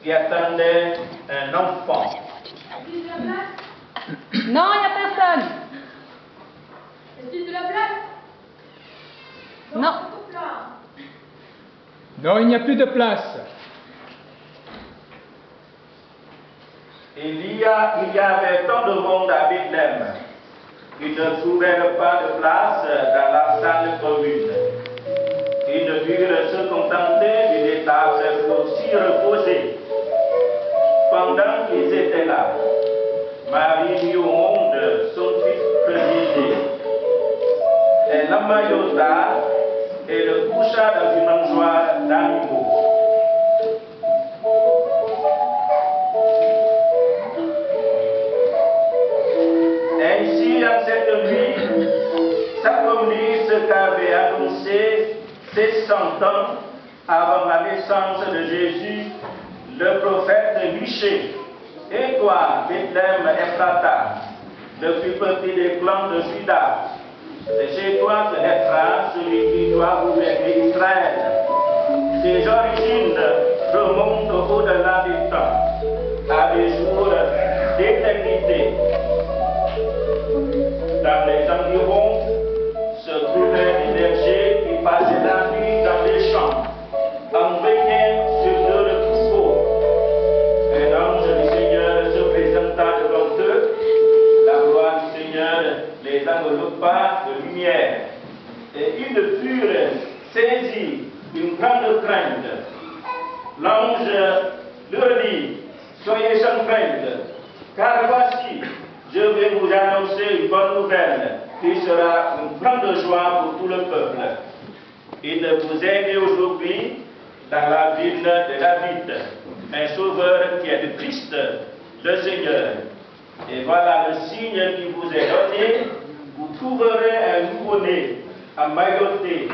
qui attendait un enfant. Non, il n'y a personne. Est-ce de la place? Non. Non, il n'y a plus de place. Il y avait tant de monde à Bethléem qu'ils ne trouvèrent pas de place dans la salle commune. Ils ne durent se contenter d'une étable pour s'y reposer. Pendant qu'ils étaient là, Marie mit au monde son fils premier-né. Elle l'emmaillota et le coucha dans une mangeoire d'animaux. Ainsi, en cette nuit, s'accomplit ce qu'avait annoncé 600 ans avant la naissance de Jésus, le prophète Michée. Et toi, Bethléem Ephrata, le plus petit des clans de Juda, c'est chez toi que naîtra celui qui doit gouverner Israël. Ses origines remontent au-delà du temps, à des jours d'éternité. Dans les environs se trouvaient des bergers qui passaient la nuit dans les champs, en veillant sur leurs troupeaux. Un ange du Seigneur se présenta devant eux, la gloire du Seigneur les enveloppa de lumière, et ils furent saisis d'une grande crainte. L'ange leur dit: soyez sans crainte, car voici, je vais vous annoncer une bonne nouvelle qui sera une grande joie pour tout le peuple. Il vous est né aujourd'hui dans la ville de David un sauveur qui est le Christ, le Seigneur. Et voilà le signe qui vous est donné: vous trouverez un nouveau-né emmailloté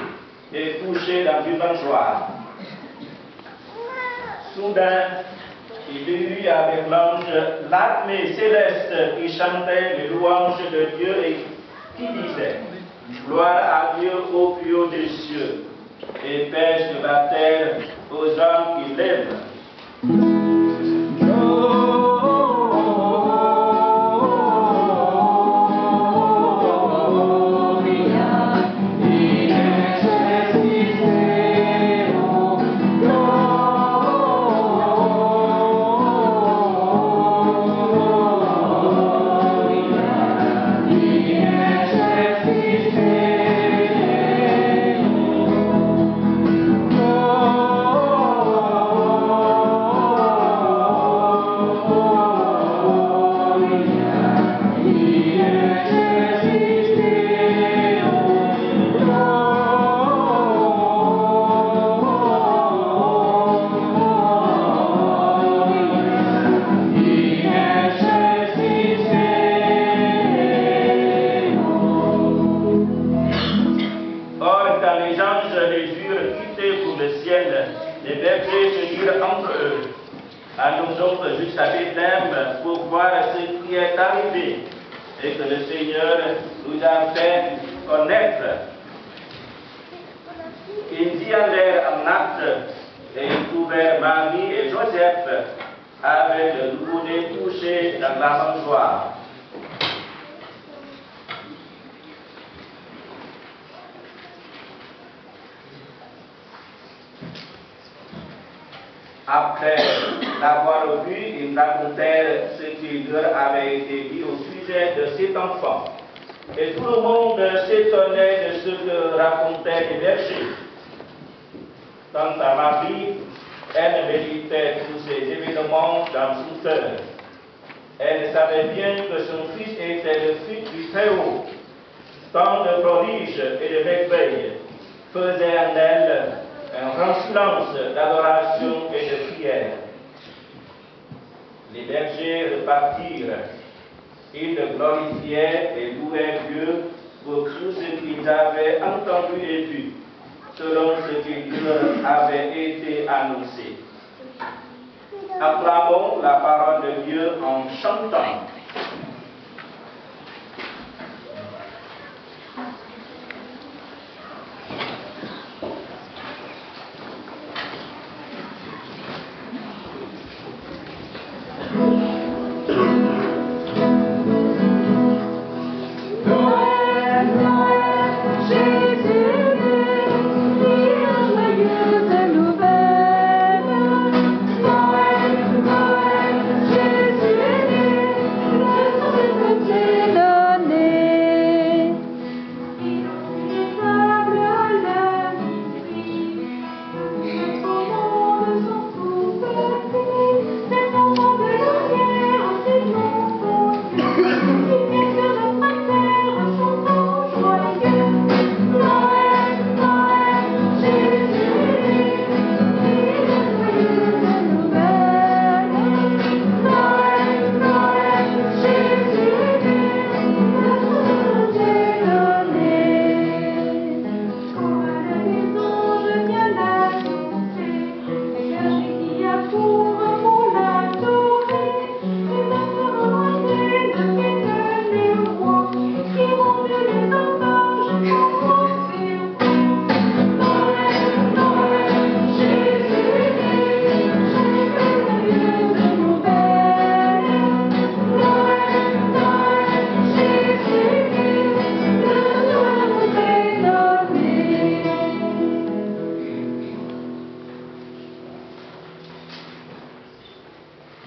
et couché dans une mangeoire. Soudain, il y eut avec l'ange l'armée céleste qui chantait les louanges de Dieu et qui disait: gloire à Dieu au plus haut des cieux, et paix sur la terre aux hommes qui l'aiment. Les bergers se dirent entre eux: allons donc jusqu'à Bethléem pour voir ce qui est arrivé et que le Seigneur nous a fait connaître. Ils y allèrent en hâte et ils trouvèrent Marie et Joseph avec le nouveau-né couché dans la mangeoire. Après l'avoir vu, ils racontèrent ce qui leur avait été dit au sujet de cet enfant. Et tout le monde s'étonnait de ce que racontaient les bergers. Quant à Marie, elle méditait tous ces événements dans son cœur. Elle savait bien que son fils était le Fils du Très-Haut. Tant de prodiges et de merveilles faisaient en elle un grand silence d'adoration et de prière. Les bergers repartirent. Ils le glorifiaient et louaient Dieu pour tout ce qu'ils avaient entendu et vu, selon ce qui leur avait été annoncé. Acclamons la parole de Dieu en chantant.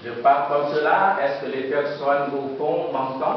Je parle comme cela. Est-ce que les personnes au fond m'entendent?